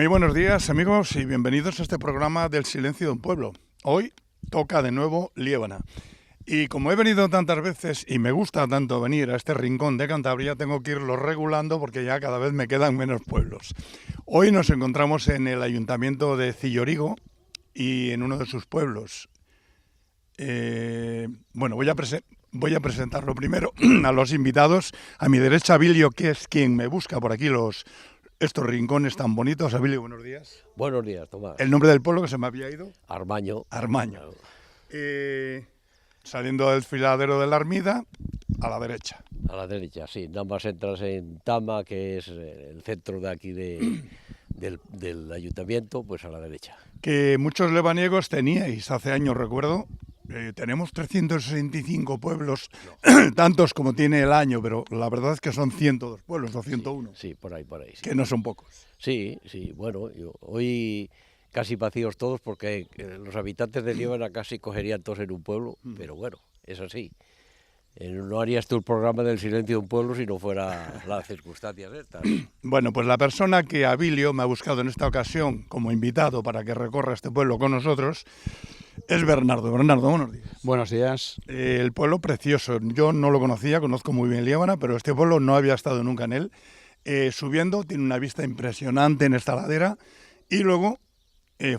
Muy buenos días, amigos, y bienvenidos a este programa del Silencio de un Pueblo. Hoy toca de nuevo Liébana. Y como he venido tantas veces y me gusta tanto venir a este rincón de Cantabria, tengo que irlo regulando porque ya cada vez me quedan menos pueblos. Hoy nos encontramos en el ayuntamiento de Cillorigo y en uno de sus pueblos. Voy a presentarlo primero a los invitados. A mi derecha, Abilio, que es quien me busca por aquí estos rincones tan bonitos. Abilio, buenos días. Buenos días, Tomás. El nombre del pueblo que se me había ido. Armaño. Armaño. Saliendo del desfiladero de la Armida, a la derecha. A la derecha, sí. Nada más entras en Tama, que es el centro de aquí del ayuntamiento, pues a la derecha. Que muchos lebaniegos teníais hace años, recuerdo. Tenemos 365 pueblos, no. Tantos como tiene el año, pero la verdad es que son 102 pueblos o 101. Sí, por ahí. Sí. Que no son pocos. Sí, bueno, hoy casi vacíos todos porque los habitantes de Liébana casi cogerían todos en un pueblo, pero bueno, es así. No harías tú el programa del Silencio de un Pueblo si no fuera las circunstancias estas. Bueno, pues la persona que Abilio me ha buscado en esta ocasión como invitado para que recorra este pueblo con nosotros es Bernardo. Bernardo, buenos días. Buenos días. El pueblo precioso. Yo no lo conocía, conozco muy bien Liébana, pero este pueblo no había estado nunca en él. Subiendo, tiene una vista impresionante en esta ladera y luego...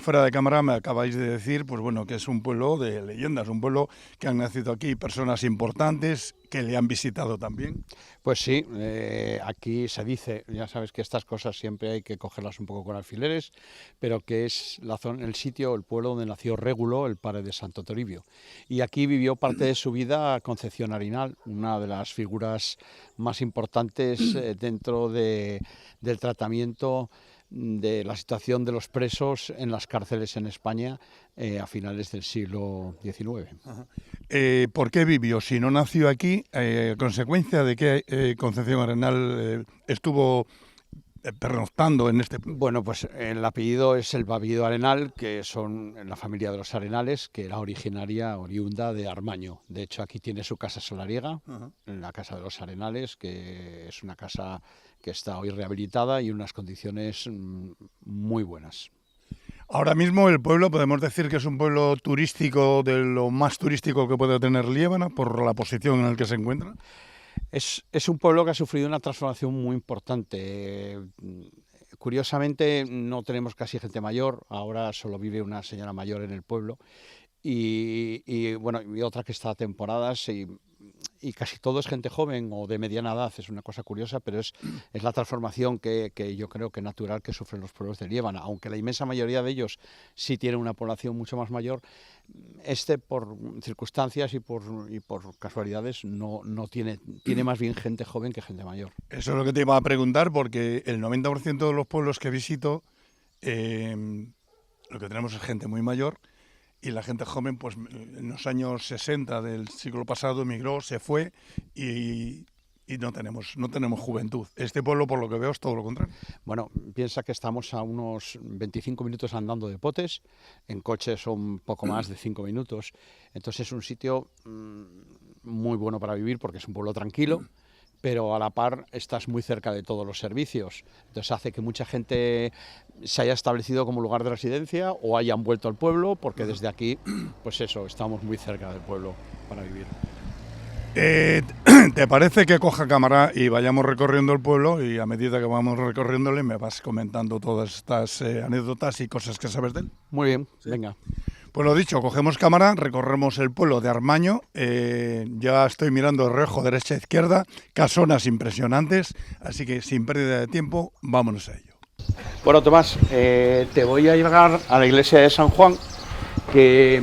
fuera de cámara me acabáis de decir, pues bueno, que es un pueblo de leyendas, un pueblo que han nacido aquí personas importantes que le han visitado también. Pues sí, aquí se dice, ya sabes que estas cosas siempre hay que cogerlas un poco con alfileres, pero que es la zona, el sitio, el pueblo donde nació Régulo, el padre de Santo Toribio. Y aquí vivió parte de su vida Concepción Arenal, una de las figuras más importantes dentro del tratamiento de la situación de los presos en las cárceles en España a finales del siglo XIX. ¿Por qué vivió? Si no nació aquí, ¿a consecuencia de que Concepción Arenal estuvo pernoctando en este pueblo? Bueno, pues el apellido es el apellido Arenal, que son en la familia de los Arenales, que era oriunda de Armaño. De hecho, aquí tiene su casa solariega, en la casa de los Arenales, que es una casa que está hoy rehabilitada y en unas condiciones muy buenas. Ahora mismo el pueblo, podemos decir que es un pueblo turístico, de lo más turístico que puede tener Liébana, por la posición en la que se encuentra. Es un pueblo que ha sufrido una transformación muy importante. Curiosamente no tenemos casi gente mayor, ahora solo vive una señora mayor en el pueblo y otra que está a temporadas y casi todo es gente joven o de mediana edad. Es una cosa curiosa, pero es la transformación que yo creo que natural que sufren los pueblos de Liébana, aunque la inmensa mayoría de ellos sí tienen una población mucho más mayor. Por circunstancias y por casualidades no tiene más bien gente joven que gente mayor. Eso es lo que te iba a preguntar, porque el 90% de los pueblos que visito lo que tenemos es gente muy mayor. Y la gente joven, pues en los años 60 del siglo pasado emigró, se fue y no tenemos juventud. Este pueblo, por lo que veo, es todo lo contrario. Bueno, piensa que estamos a unos 25 minutos andando de Potes, en coche son poco más de 5 minutos. Entonces es un sitio muy bueno para vivir porque es un pueblo tranquilo, pero a la par estás muy cerca de todos los servicios. Entonces hace que mucha gente se haya establecido como lugar de residencia o hayan vuelto al pueblo, porque desde aquí, pues eso, estamos muy cerca del pueblo para vivir. ¿Te parece que coja cámara y vayamos recorriendo el pueblo y a medida que vamos recorriéndole me vas comentando todas estas anécdotas y cosas que sabes de él? Muy bien, ¿sí? Venga. Pues lo dicho, cogemos cámara, recorremos el pueblo de Armaño, ya estoy mirando de reojo derecha e izquierda, casonas impresionantes, así que sin pérdida de tiempo, vámonos a ello. Bueno, Tomás, te voy a llevar a la iglesia de San Juan, que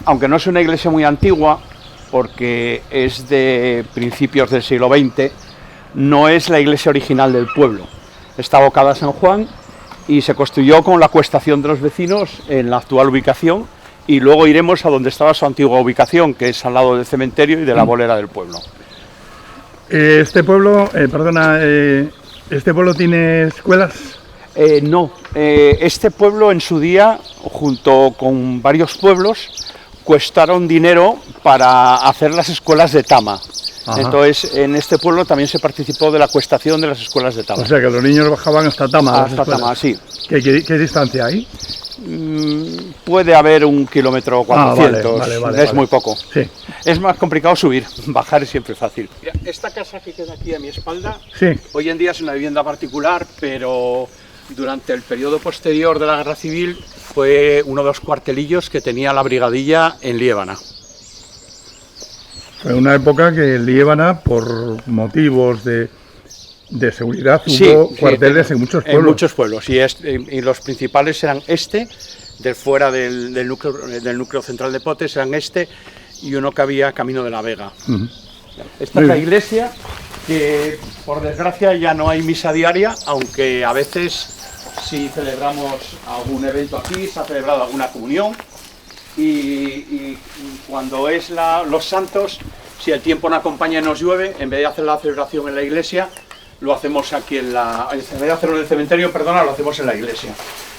aunque no es una iglesia muy antigua, porque es de principios del siglo XX, no es la iglesia original del pueblo. Está abocada a San Juan y se construyó con la acuestación de los vecinos en la actual ubicación, y luego iremos a donde estaba su antigua ubicación, que es al lado del cementerio y de la bolera del pueblo. Este pueblo tiene escuelas. No, este pueblo en su día, junto con varios pueblos, cuestaron dinero para hacer las escuelas de Tama. Ajá. Entonces, en este pueblo también se participó de la cuestación de las escuelas de Tama. O sea que los niños bajaban hasta Tama. Hasta Tama, sí. ¿Qué distancia hay? Puede haber 1,4 kilómetros, vale, es muy poco. Sí. Es más complicado subir, bajar es siempre fácil. Mira, esta casa que queda aquí a mi espalda, Sí. hoy en día es una vivienda particular, pero durante el periodo posterior de la Guerra Civil fue uno de los cuartelillos que tenía la brigadilla en Liébana. Fue una época que en Liébana, por motivos de seguridad, Sí, hubo sí, cuarteles en muchos pueblos. En muchos pueblos, y los principales eran de fuera del núcleo central de Potes, eran y uno que había camino de la Vega. Ujú. Esta es la iglesia, que por desgracia ya no hay misa diaria, aunque a veces si celebramos algún evento aquí, se ha celebrado alguna comunión, y cuando es los santos, si el tiempo no acompaña y nos llueve, en vez de hacer la celebración en la iglesia, lo hacemos aquí en vez de hacerlo en el cementerio, lo hacemos en la iglesia.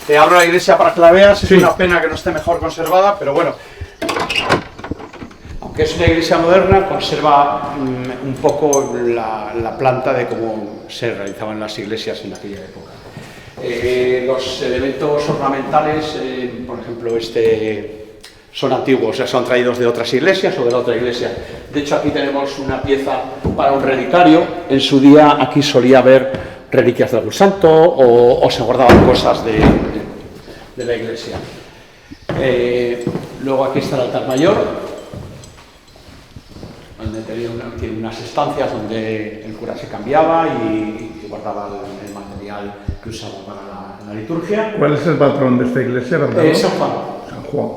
Te abro la iglesia para que la veas, Sí. Es una pena que no esté mejor conservada, pero bueno, aunque es una iglesia moderna, conserva un poco la planta de cómo se realizaban las iglesias en aquella época. Los elementos ornamentales, por ejemplo, son antiguos, o sea, son traídos de otras iglesias o de la otra iglesia. De hecho, aquí tenemos una pieza para un relicario. En su día aquí solía haber reliquias de algún santo o se guardaban cosas de la iglesia. Luego aquí está el altar mayor, donde tiene unas estancias donde el cura se cambiaba y guardaba el material que usaba para la liturgia. ¿Cuál es el patrón de esta iglesia, Bernardo? San Juan. San Juan.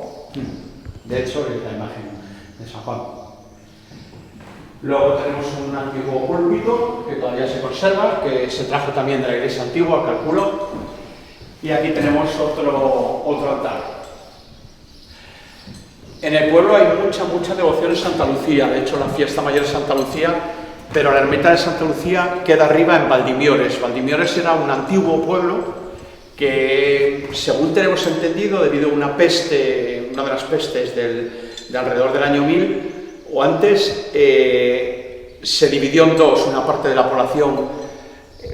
De hecho, es la imagen de San Juan. Luego tenemos un antiguo púlpito que todavía se conserva, que se trajo también de la iglesia antigua, calculo. Y aquí tenemos otro altar. En el pueblo hay mucha devoción en Santa Lucía. De hecho, la fiesta mayor es Santa Lucía, pero la ermita de Santa Lucía queda arriba en Valdimiores. Valdimiores era un antiguo pueblo que, según tenemos entendido, debido a una de las pestes de alrededor del año 1000 o antes, se dividió en dos. Una parte de la población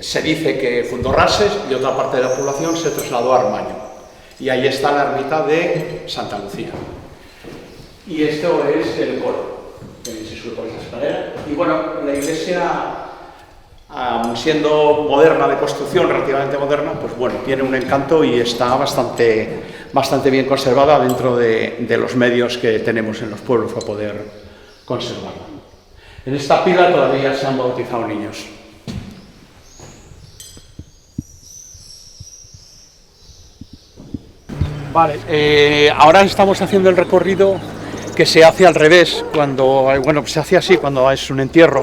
se dice que fundó Rases y otra parte de la población se trasladó a Armaño. Y ahí está la ermita de Santa Lucía. Y esto es el coro, que se sube por esta escalera. Y bueno, la iglesia, siendo moderna, de construcción relativamente moderna, pues bueno, tiene un encanto y está bastante bien conservada dentro de los medios que tenemos en los pueblos para poder conservarla. En esta pila todavía se han bautizado niños. Vale, ahora estamos haciendo el recorrido que se hace al revés, se hace así cuando es un entierro.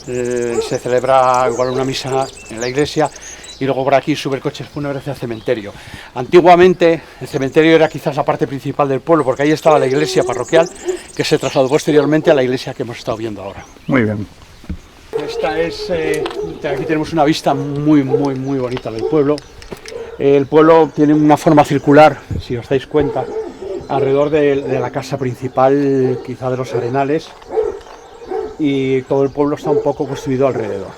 Se celebra igual una misa en la iglesia y luego por aquí sube el coche fúnebre hacia el cementerio. Antiguamente el cementerio era quizás la parte principal del pueblo, porque ahí estaba la iglesia parroquial, que se trasladó posteriormente a la iglesia que hemos estado viendo ahora. Muy bien. Aquí tenemos una vista muy bonita del pueblo. El pueblo tiene una forma circular, si os dais cuenta, alrededor de la casa principal, quizá de los Arenales, y todo el pueblo está un poco construido alrededor.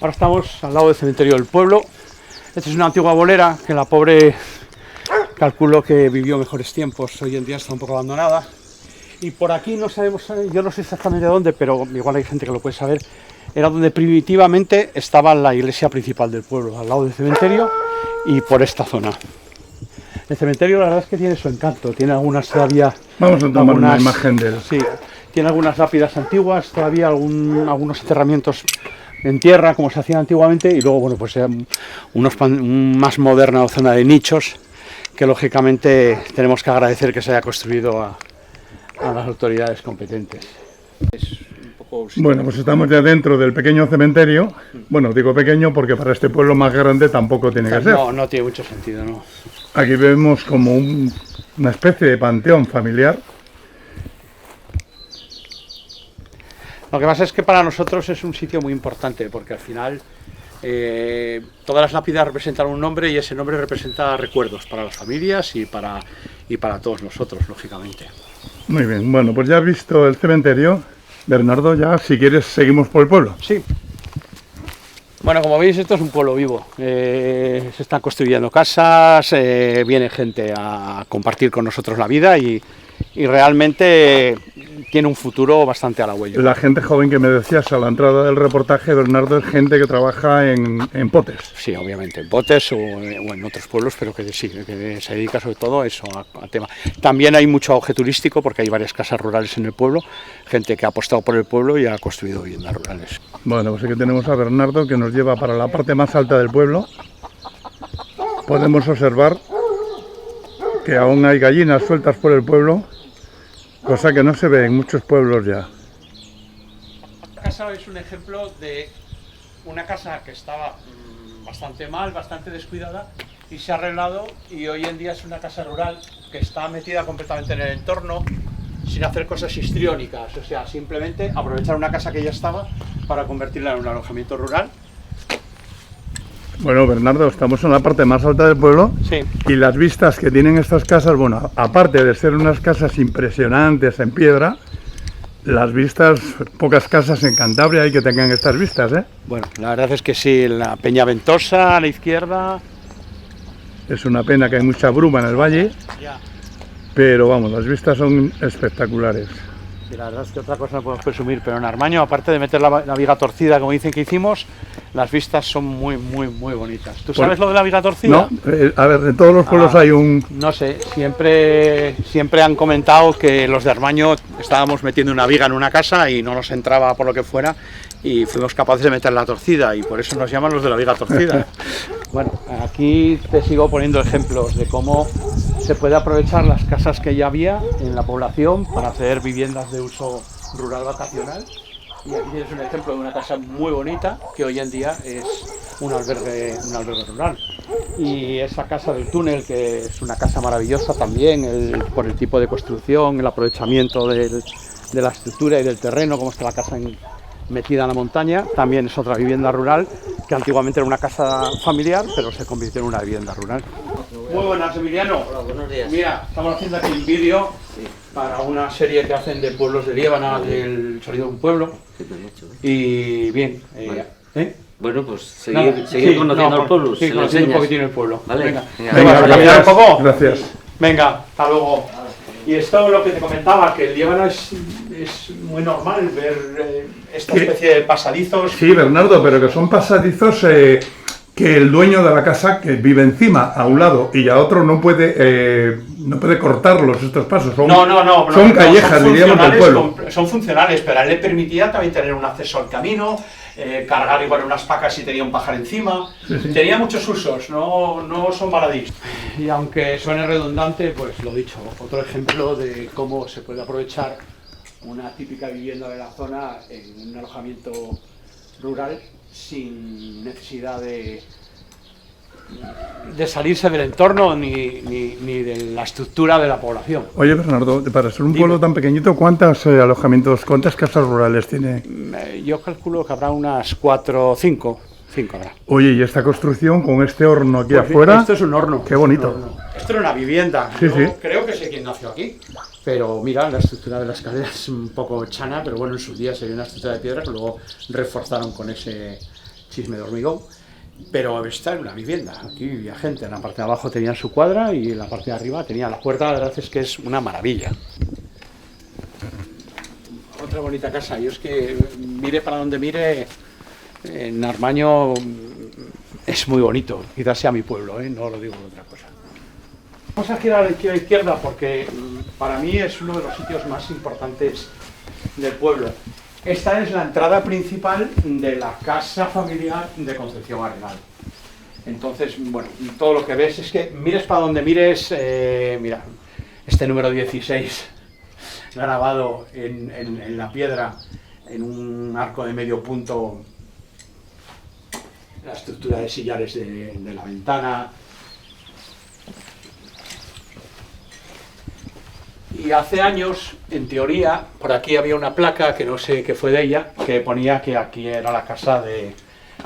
Ahora estamos al lado del cementerio del pueblo. Esta es una antigua bolera que la pobre, calculo que vivió mejores tiempos, hoy en día está un poco abandonada. Y por aquí no sabemos, yo no sé exactamente dónde, pero igual hay gente que lo puede saber, era donde primitivamente estaba la iglesia principal del pueblo, al lado del cementerio y por esta zona. El cementerio la verdad es que tiene su encanto, tiene algunas todavía... Vamos a tomar una imagen de él. Sí, tiene algunas lápidas antiguas, todavía algunos enterramientos en tierra como se hacían antiguamente, y luego, bueno, pues más moderna zona de nichos que lógicamente tenemos que agradecer que se haya construido a las autoridades competentes. Bueno, pues estamos ya dentro del pequeño cementerio. Bueno, digo pequeño porque para este pueblo más grande tampoco tiene que ser. No tiene mucho sentido, no. Aquí vemos como una especie de panteón familiar. Lo que pasa es que para nosotros es un sitio muy importante, porque al final todas las lápidas representan un nombre y ese nombre representa recuerdos para las familias y para todos nosotros, lógicamente. Muy bien, bueno, pues ya has visto el cementerio, Bernardo, ya si quieres seguimos por el pueblo. Sí. Bueno, como veis, esto es un pueblo vivo. Se están construyendo casas, viene gente a compartir con nosotros la vida y realmente tiene un futuro bastante halagüeño. La gente joven que me decías a la entrada del reportaje, Bernardo, es gente que trabaja en Potes. Sí, obviamente, en Potes o en otros pueblos, pero que sí, que se dedica sobre todo a eso, a tema. También hay mucho auge turístico porque hay varias casas rurales en el pueblo, gente que ha apostado por el pueblo y ha construido viviendas rurales. Bueno, pues aquí tenemos a Bernardo que nos lleva para la parte más alta del pueblo. Podemos observar que aún hay gallinas sueltas por el pueblo, cosa que no se ve en muchos pueblos ya. Esta casa es un ejemplo de una casa que estaba bastante mal, bastante descuidada y se ha arreglado y hoy en día es una casa rural que está metida completamente en el entorno sin hacer cosas histriónicas, o sea, simplemente aprovechar una casa que ya estaba para convertirla en un alojamiento rural. Bueno, Bernardo, estamos en la parte más alta del pueblo. Sí. Y las vistas que tienen estas casas, bueno, aparte de ser unas casas impresionantes en piedra, las vistas, pocas casas en Cantabria hay que tengan estas vistas, ¿eh? Bueno, la verdad es que sí, la Peña Ventosa a la izquierda. Es una pena que hay mucha bruma en el valle, Ya. pero vamos, las vistas son espectaculares. Y la verdad es que otra cosa no podemos presumir, pero en Armaño, aparte de meter la viga torcida, como dicen que hicimos, las vistas son muy bonitas. ¿Tú sabes lo de la viga torcida? No, a ver, en todos los pueblos hay un... No sé, siempre han comentado que los de Armaño estábamos metiendo una viga en una casa y no nos entraba por lo que fuera y fuimos capaces de meter la torcida y por eso nos llaman los de la viga torcida. Bueno, aquí te sigo poniendo ejemplos de cómo se puede aprovechar las casas que ya había en la población para hacer viviendas de uso rural vacacional. Y aquí tienes un ejemplo de una casa muy bonita que hoy en día es un albergue rural. Y esa casa del túnel, que es una casa maravillosa también, por el tipo de construcción, el aprovechamiento de la estructura y del terreno, como está la casa metida en la montaña, también es otra vivienda rural que antiguamente era una casa familiar, pero se convirtió en una vivienda rural. Muy buenas, Emiliano. Hola, buenos días. Mira, estamos haciendo aquí un vídeo para una serie que hacen de pueblos de Liébana, del sonido de un pueblo. Y bien, Vale. Bueno, pues Nada, seguir conociendo el pueblo. Sí, se lo conociendo un enseñas. poquitín el pueblo. Vale. Venga, Venga, ¿me vas a caminar un poco? Gracias. Venga, hasta luego. Y esto es lo que te comentaba, que el Líbano es muy normal ver esta ¿Qué? especie de pasadizos. Sí, Bernardo, pero que son pasadizos que el dueño de la casa, que vive encima, a un lado, y a otro no puede cortarlos estos pasos. Son callejas, diríamos, del pueblo. Son funcionales, pero a él le permitía también tener un acceso al camino, cargar igual unas pacas si tenía un pájaro encima. Sí, sí. Tenía muchos usos, no son baladís. Y aunque suene redundante, pues lo dicho, otro ejemplo de cómo se puede aprovechar una típica vivienda de la zona en un alojamiento rural sin necesidad de salirse del entorno ni de la estructura de la población. Oye, Bernardo, para ser un Dime. pueblo tan pequeñito, ¿cuántos alojamientos, cuántas casas rurales tiene? Yo calculo que habrá unas 4 o 5 habrá. Oye, ¿y esta construcción con este horno aquí Pues afuera? esto es un horno. Qué bonito. Un horno. Esto era una vivienda. Sí, Yo sí. creo que sé quién nació aquí. Pero mira, la estructura de la escalera es un poco chana, pero bueno, en sus días sería una estructura de piedra que luego reforzaron con ese chisme de hormigón. Pero esta era una vivienda. Aquí vivía gente. En la parte de abajo tenían su cuadra y en la parte de arriba tenía la puerta. La verdad es que es una maravilla. Otra bonita casa. Yo es que mire para donde mire, en Armaño es muy bonito. Quizás sea mi pueblo, no lo digo por otra cosa. Vamos a girar aquí a la izquierda porque para mí es uno de los sitios más importantes del pueblo. Esta es la entrada principal de la casa familiar de Concepción Arenal. Entonces, bueno, todo lo que ves es que mires para donde mires, mira, este número 16 grabado en la piedra, en un arco de medio punto, la estructura de sillares de la ventana. Y hace años, en teoría, por aquí había una placa, que no sé qué fue de ella, que ponía que aquí era la casa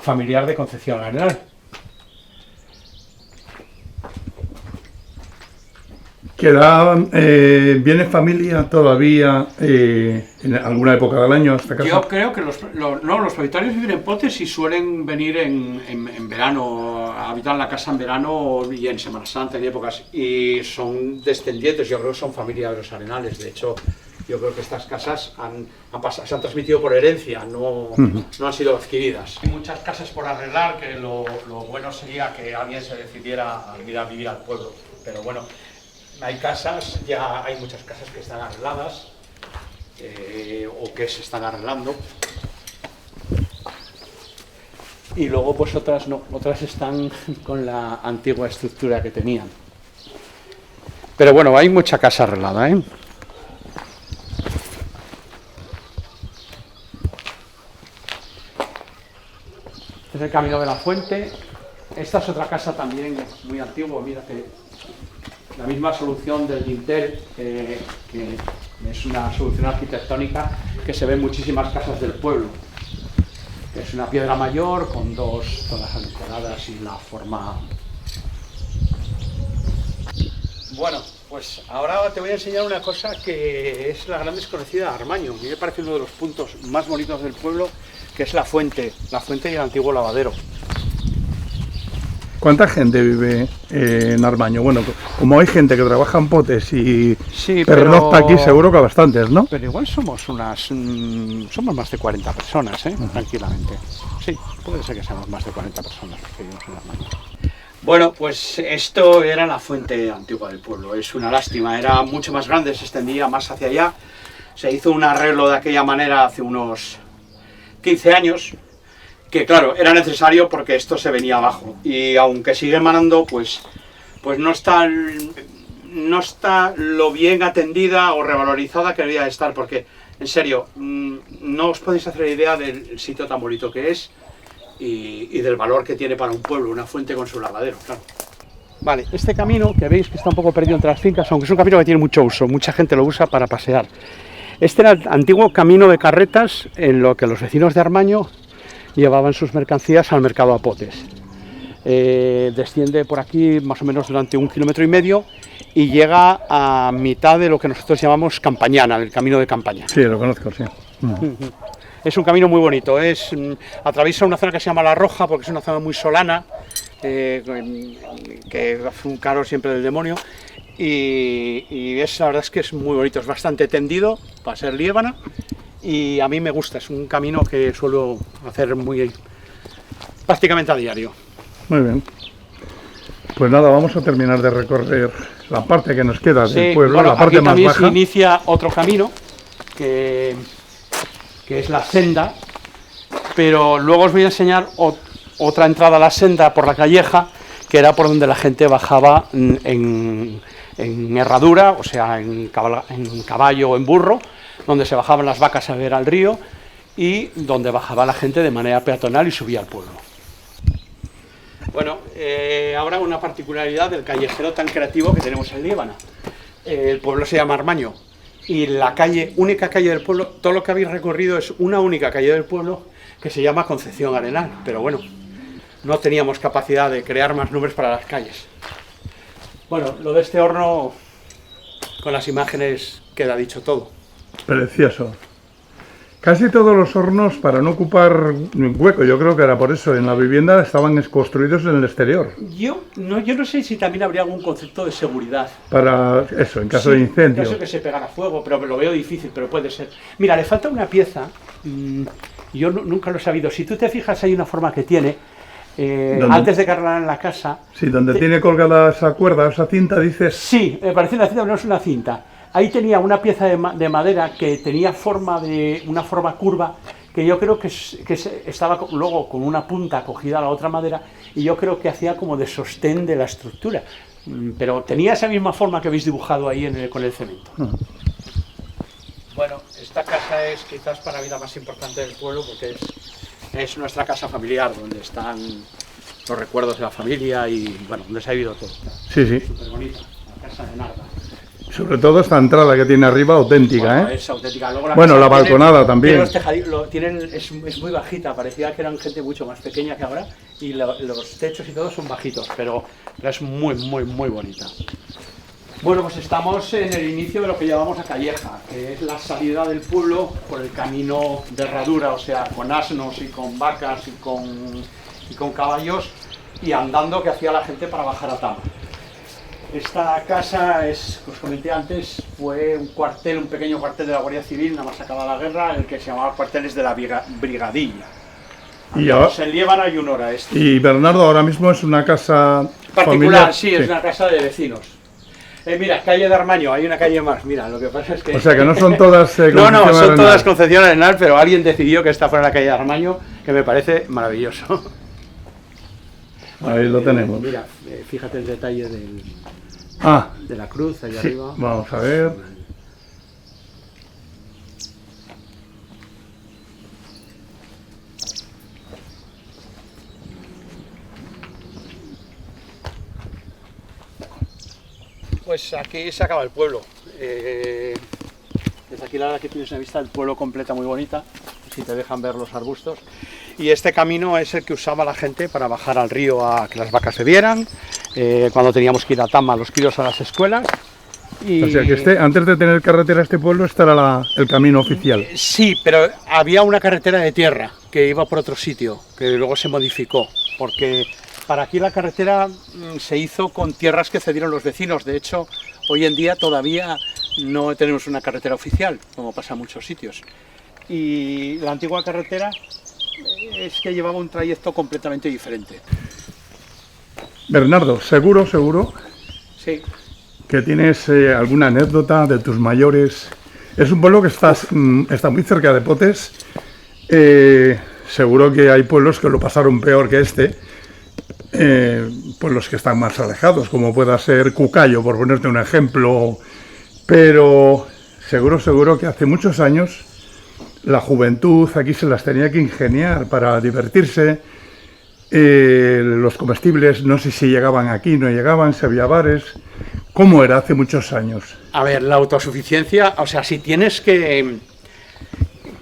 familiar de Concepción Arenal. ¿Viene familia todavía en alguna época del año a esta casa? Yo creo que los propietarios viven en Potes y suelen venir en verano, habitar la casa en verano y en Semana Santa y épocas. Y son descendientes, yo creo que son familia de los Arenales. De hecho, yo creo que estas casas se han transmitido por herencia, no han sido adquiridas. Hay muchas casas por arreglar, que lo bueno sería que alguien se decidiera a venir a vivir al pueblo. Pero bueno, hay muchas casas que están arregladas o que se están arreglando. Y luego pues otras no, otras están con la antigua estructura que tenían. Pero bueno, hay mucha casa arreglada, ¿eh? Este es el camino de la fuente. Esta es otra casa también muy antigua, mira que la misma solución del dintel, que es una solución arquitectónica que se ve en muchísimas casas del pueblo. Es una piedra mayor con todas alinconadas y la forma. Bueno, pues ahora te voy a enseñar una cosa que es la gran desconocida de Armaño. A mí me parece uno de los puntos más bonitos del pueblo, que es la fuente y el antiguo lavadero. ¿Cuánta gente vive en Armaño? Bueno, como hay gente que trabaja en Potes y pernocta aquí, seguro que bastantes, ¿no? Pero igual somos más de 40 personas, tranquilamente. Sí, puede ser que seamos más de 40 personas que vivimos en Armaño. Bueno, pues esto era la fuente antigua del pueblo. Es una lástima, era mucho más grande, se extendía más hacia allá. Se hizo un arreglo de aquella manera hace unos 15 años. Que claro, era necesario porque esto se venía abajo y aunque sigue emanando, pues no está lo bien atendida o revalorizada que debería estar, porque en serio, no os podéis hacer idea del sitio tan bonito que es y del valor que tiene para un pueblo, una fuente con su lavadero, claro. Vale, este camino que veis que está un poco perdido entre las fincas, aunque es un camino que tiene mucho uso, mucha gente lo usa para pasear. Este era el antiguo camino de carretas en lo que los vecinos de Armaño llevaban sus mercancías al mercado a Potes. Desciende por aquí más o menos durante 1,5 kilómetros y llega a mitad de lo que nosotros llamamos Campañana, el camino de Campaña. Sí, lo conozco, sí. Es un camino muy bonito, atraviesa una zona que se llama La Roja porque es una zona muy solana, que hace un calor siempre del demonio, y la verdad es que es muy bonito, es bastante tendido para ser Liébana. Y a mí me gusta, es un camino que suelo hacer prácticamente a diario. Muy bien. Pues nada, vamos a terminar de recorrer la parte que nos queda del pueblo, bueno, la parte aquí más también baja. se inicia otro camino, que es la senda, pero luego os voy a enseñar otra entrada a la senda por la calleja, que era por donde la gente bajaba en herradura, o sea, en caballo o en burro, donde se bajaban las vacas a beber al río y donde bajaba la gente de manera peatonal y subía al pueblo. Bueno, ahora una particularidad del callejero tan creativo que tenemos en Liébana. El pueblo se llama Armaño y la única calle del pueblo, todo lo que habéis recorrido es una única calle del pueblo que se llama Concepción Arenal, pero bueno, no teníamos capacidad de crear más nombres para las calles. Bueno, lo de este horno con las imágenes queda dicho todo. Precioso. Casi todos los hornos, para no ocupar hueco, yo creo que era por eso, en la vivienda estaban construidos en el exterior. Yo no sé si también habría algún concepto de seguridad. Para eso, en caso de incendio. En caso de que se pegara fuego, pero lo veo difícil, pero puede ser. Mira, le falta una pieza, yo nunca lo he sabido. Si tú te fijas, hay una forma que tiene, antes de cargarla en la casa. Sí, donde tiene colgada esa cuerda, esa cinta, dices. Sí, me parece una cinta, pero no es una cinta. Ahí tenía una pieza de madera que tenía una forma curva, que yo creo que estaba luego con una punta cogida a la otra madera, y yo creo que hacía como de sostén de la estructura. Pero tenía esa misma forma que habéis dibujado ahí con el cemento. Bueno, esta casa es quizás para mí la más importante del pueblo, porque es nuestra casa familiar, donde están los recuerdos de la familia y, bueno, donde se ha vivido todo. Sí, sí. Súper bonita, la casa de Narda. Sobre todo esta entrada que tiene arriba, auténtica, Bueno, ¿eh? es auténtica. Luego La balconada también. Es muy bajita, parecía que eran gente mucho más pequeña que ahora, y los techos y todo son bajitos, pero es muy, muy, muy bonita. Bueno, pues estamos en el inicio de lo que llamamos la calleja, que es la salida del pueblo por el camino de herradura, o sea, con asnos y con vacas y con caballos, y andando que hacía la gente para bajar a Tama. Esta casa, os comenté antes, fue un pequeño cuartel de la Guardia Civil, nada más acabada la guerra, el que se llamaba cuarteles de la Brigadilla. Y ahora, en Liébana y Unora este. Y Bernardo, ahora mismo es una casa particular, familiar. sí, es una casa de vecinos. Mira, calle de Armaño, hay una calle más, mira, lo que pasa es que... O sea, que no son todas no, son todas Concepción Arenal, pero alguien decidió que esta fuera la calle de Armaño, que me parece maravilloso. Ahí lo tenemos. Mira, fíjate el detalle de la cruz, ahí sí, arriba. Vamos a ver. Pues aquí se acaba el pueblo. Desde aquí la verdad que tienes una vista del pueblo completa muy bonita, si te dejan ver los arbustos. Y este camino es el que usaba la gente para bajar al río a que las vacas se vieran, cuando teníamos que ir a Tama los críos a las escuelas. O sea que antes de tener carretera a este pueblo, este era el camino oficial. Sí, pero había una carretera de tierra que iba por otro sitio, que luego se modificó, porque para aquí la carretera se hizo con tierras que cedieron los vecinos. De hecho, hoy en día todavía no tenemos una carretera oficial, como pasa en muchos sitios. Y la antigua carretera es que llevaba un trayecto completamente diferente. Bernardo, seguro Sí. que tienes alguna anécdota de tus mayores. Es un pueblo que está muy cerca de Potes. Seguro que hay pueblos que lo pasaron peor que este. Pueblos que están más alejados, como pueda ser Cucayo, por ponerte un ejemplo. Pero seguro que hace muchos años la juventud aquí se las tenía que ingeniar para divertirse. Los comestibles, no sé si llegaban aquí, no llegaban, si había bares. ¿Cómo era hace muchos años? A ver, la autosuficiencia, o sea, si tienes que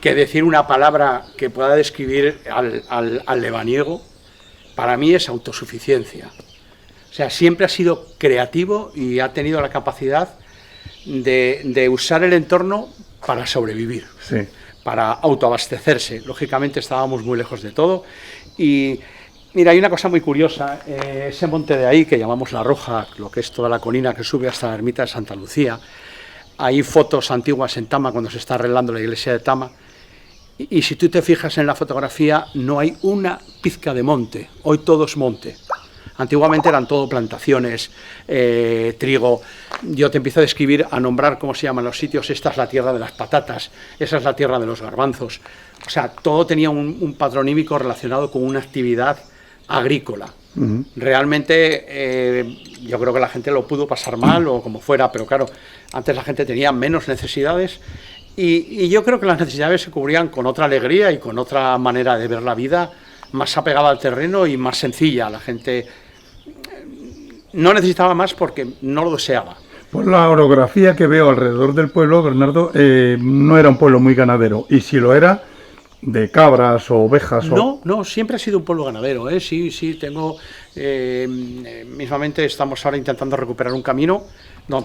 decir una palabra que pueda describir al lebaniego, para mí es autosuficiencia. O sea, siempre ha sido creativo y ha tenido la capacidad de usar el entorno para sobrevivir, sí, para autoabastecerse. Lógicamente estábamos muy lejos de todo y mira, hay una cosa muy curiosa, ese monte de ahí que llamamos La Roja, lo que es toda la colina que sube hasta la ermita de Santa Lucía, hay fotos antiguas en Tama cuando se está arreglando la iglesia de Tama, y si tú te fijas en la fotografía no hay una pizca de monte, hoy todo es monte. Antiguamente eran todo plantaciones, trigo. Yo te empiezo a describir, a nombrar cómo se llaman los sitios. Esta es la tierra de las patatas, esa es la tierra de los garbanzos. O sea, todo tenía un patronímico relacionado con una actividad agrícola. Uh-huh. Realmente yo creo que la gente lo pudo pasar mal o como fuera, pero claro, antes la gente tenía menos necesidades y yo creo que las necesidades se cubrían con otra alegría y con otra manera de ver la vida, más apegada al terreno y más sencilla. La gente no necesitaba más porque no lo deseaba. Por la orografía que veo alrededor del pueblo, Bernardo, no era un pueblo muy ganadero, y si lo era, de cabras o ovejas. No, siempre ha sido un pueblo ganadero, ¿eh? Sí, tengo, mismamente estamos ahora intentando recuperar un camino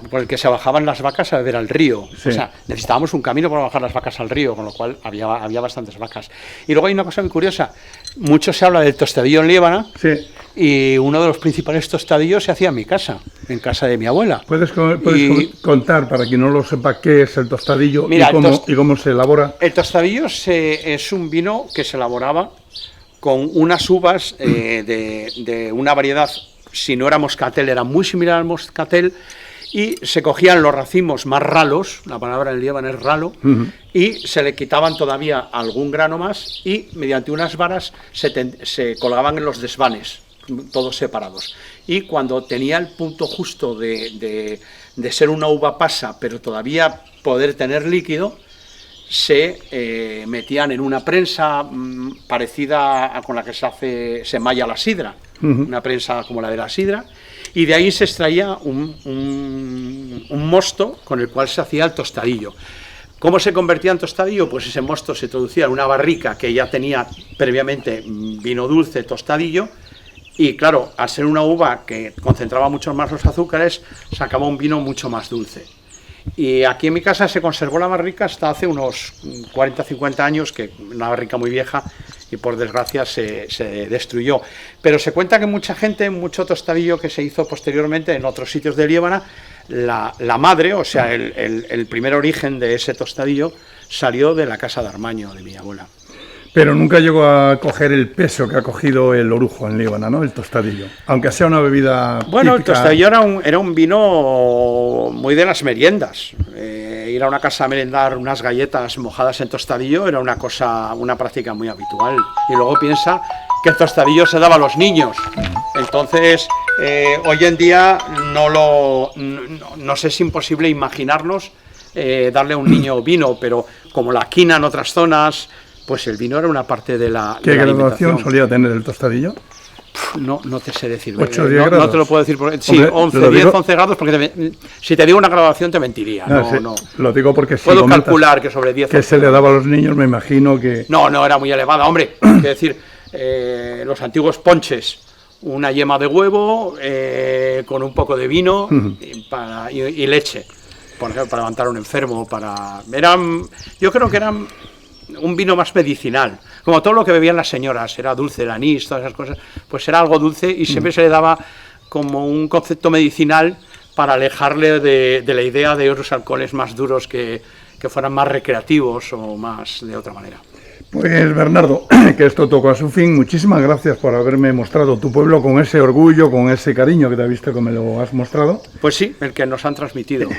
por el que se bajaban las vacas a beber al río. Sí. O sea, necesitábamos un camino para bajar las vacas al río, con lo cual había bastantes vacas. Y luego hay una cosa muy curiosa, mucho se habla del tostadillo en Liébana, sí, y uno de los principales tostadillos se hacía en mi casa, en casa de mi abuela. ¿Puedes contar, para quien no lo sepa, qué es el tostadillo? Mira, y cómo se elabora? El tostadillo es un vino que se elaboraba con unas uvas de una variedad, si no era moscatel, era muy similar al moscatel, y se cogían los racimos más ralos, la palabra en Liébana es ralo, uh-huh, y se le quitaban todavía algún grano más y mediante unas varas se colgaban en los desvanes, todos separados. Y cuando tenía el punto justo de ser una uva pasa, pero todavía poder tener líquido, se metían en una prensa parecida a con la que se malla la sidra, uh-huh, una prensa como la de la sidra, y de ahí se extraía un mosto con el cual se hacía el tostadillo. ¿Cómo se convertía en tostadillo? Pues ese mosto se introducía en una barrica que ya tenía previamente vino dulce, tostadillo, Y claro, al ser una uva que concentraba mucho más los azúcares, sacaba un vino mucho más dulce. Y aquí en mi casa se conservó la barrica hasta hace unos 40-50 años, que una barrica muy vieja, y por desgracia se destruyó. Pero se cuenta que mucha gente, mucho tostadillo que se hizo posteriormente en otros sitios de Liébana, la madre, o sea, el primer origen de ese tostadillo, salió de la casa de Armaño, de mi abuela. Pero nunca llegó a coger el peso que ha cogido el orujo en Líbana, ¿no? El tostadillo. Aunque sea una bebida Bueno, típica. el tostadillo era un vino muy de las meriendas. Ir a una casa a merendar unas galletas mojadas en tostadillo era una práctica muy habitual. Y luego piensa que el tostadillo se daba a los niños. Entonces, hoy en día no sé, es imposible imaginarnos darle a un niño vino, pero como la quina en otras zonas, pues el vino era una parte de la ¿Qué graduación solía tener el tostadillo? No te sé decir. 8 o 10 grados. No te lo puedo decir. Sí, Hombre, 11, 10, 11 grados, porque si te digo una graduación te mentiría. Sí, lo digo porque si puedo calcular que sobre 10 que se le daba a los niños, me imagino que... No era muy elevada. Hombre, hay que decir, los antiguos ponches, una yema de huevo con un poco de vino y leche, por ejemplo, para levantar a un enfermo. Yo creo que eran un vino más medicinal, como todo lo que bebían las señoras, era dulce, el anís, todas esas cosas, pues era algo dulce y siempre se le daba como un concepto medicinal para alejarle de la idea de otros alcoholes más duros que fueran más recreativos o más de otra manera. Pues Bernardo, que esto tocó a su fin, muchísimas gracias por haberme mostrado tu pueblo con ese orgullo, con ese cariño que te he visto que me lo has mostrado. Pues sí, el que nos han transmitido.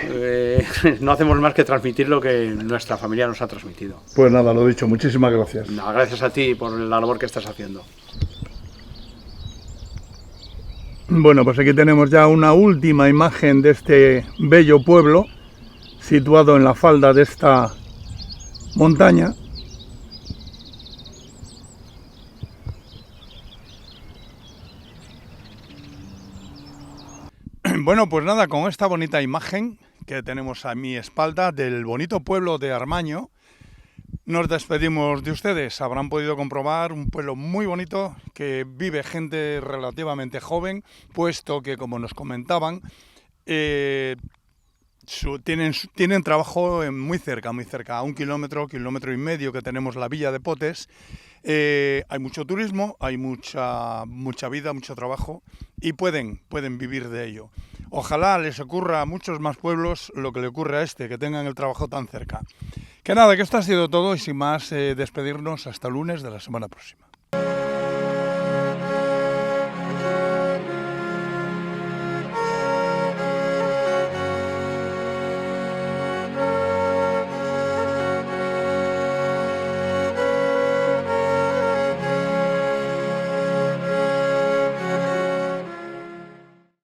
No hacemos más que transmitir lo que nuestra familia nos ha transmitido. Pues nada, lo dicho, muchísimas gracias. No, gracias a ti por la labor que estás haciendo. Bueno, pues aquí tenemos ya una última imagen de este bello pueblo, situado en la falda de esta montaña. Bueno, pues nada, con esta bonita imagen que tenemos a mi espalda del bonito pueblo de Armaño, nos despedimos de ustedes. Habrán podido comprobar un pueblo muy bonito que vive gente relativamente joven, puesto que, como nos comentaban, tienen trabajo muy cerca, a 1 kilómetro, kilómetro y medio que tenemos la villa de Potes. Hay mucho turismo, hay mucha vida, mucho trabajo y pueden vivir de ello. Ojalá les ocurra a muchos más pueblos lo que le ocurre a este, que tengan el trabajo tan cerca. Que nada, que esto ha sido todo y sin más despedirnos hasta el lunes de la semana próxima.